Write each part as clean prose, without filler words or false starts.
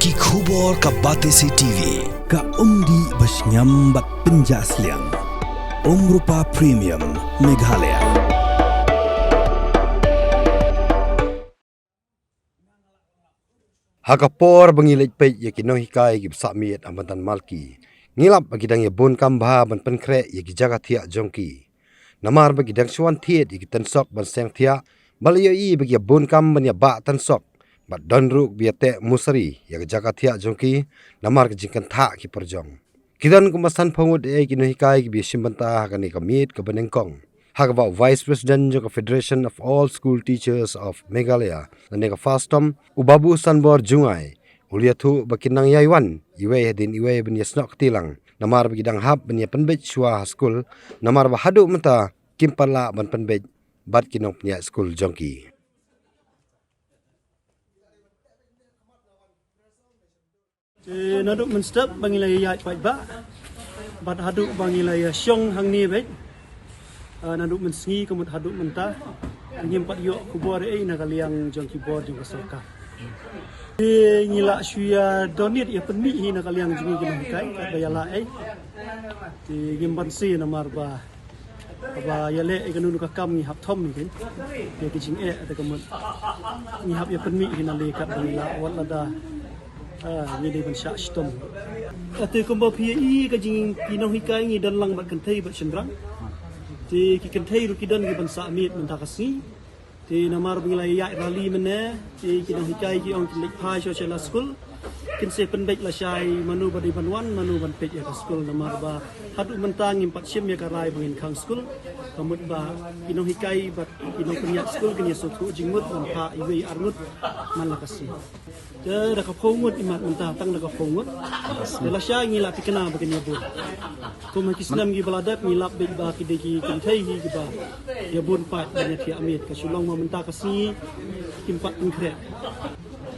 Ki khubor ka Batesi TV. Ka umdi basnyam bat penjaslian. Rupa Premium Meghalaya. Hakapor bangilit pe ya kinohikai gi samiet amatan malki. Ngilap bagi dang ya bon kambha ban penkre ya gi jaga thia jongki. Namar bagi dang suan thiet ya gi tensok ban seng thia. Baliyo i bagi ya bon kam ban ya ba tensok. Bat donruk biate musari ya gi jaga thia jongki. Namar gi jingkan tha ki perjong. Kidan kumasan pangud e kinohikai gi bisimbanta hakani kamit ka banengkong. Hakaba Vice President joka Federation of All School Teachers of Meghalaya naneka fastom ubabu sanbor jungai uliathu bakinang yaiwan iwe hadin iwe ben yasnok tilang namar bigidang hab ben ya penbej shua school namar bahadu menta kimpala ban penbej bat kinong pnya school jongki Naduk menstep bangilai yai pai ba bat haduk bangilai syong hang ni bet naduk mensengi kemut haduk mentah nyempat yok kubor na kaliang jong kibor jong kasoka ngila syua donit ya penmi na kaliang jingi gina kai kat bayala ti nyempan si namar ba yale ganun ka kam ni hap thom ni kin ya kijing ada kemut ni hap ya penmi na le kat bayala wat lada ni de ban sha stom ate kombo pi ka jing pinohikai ni dan lang bat kentai bat sendrang ti ki kentai ru kidan ki ban sa mit mentakasi ti namar bingilai ya rally mene ti ki hikai ki ong lik phai so chela school kin se pendek la shai manu badi banwan manu ban pej ya school namar ba hadu mentang impat sim ya karai bangin khang school kamut ba kino hikai bat kino punya school kin yeso ku jingmut ban pa iwe arnut man lakasi je da ka phongut imat mentah tang da ka phongut de la shai ngila pikena bagin ya bu ko ma kislam gi baladat ngilap bej ba ki de ki kentai gi ba ya bun pat ban ya amit ka sulong ma mentah kasi kimpat ingkre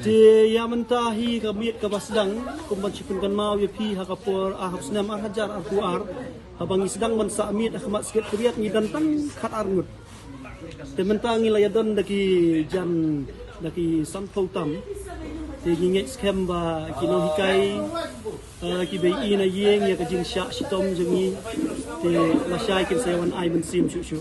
je ya mentahi kamit ka basdang kumban sipun kan mau ya pi hakapor ahab senam hajar arkuar habang isdang man sa amit akhmat sikit kriat ni dan tang khat arngut te mentangi layadon daki jan daki sampau tam te nginget skem ba kino hikai ki bei ina yeng ya kajing sya sitom jengi te lasai kin sewan ai ben sim syu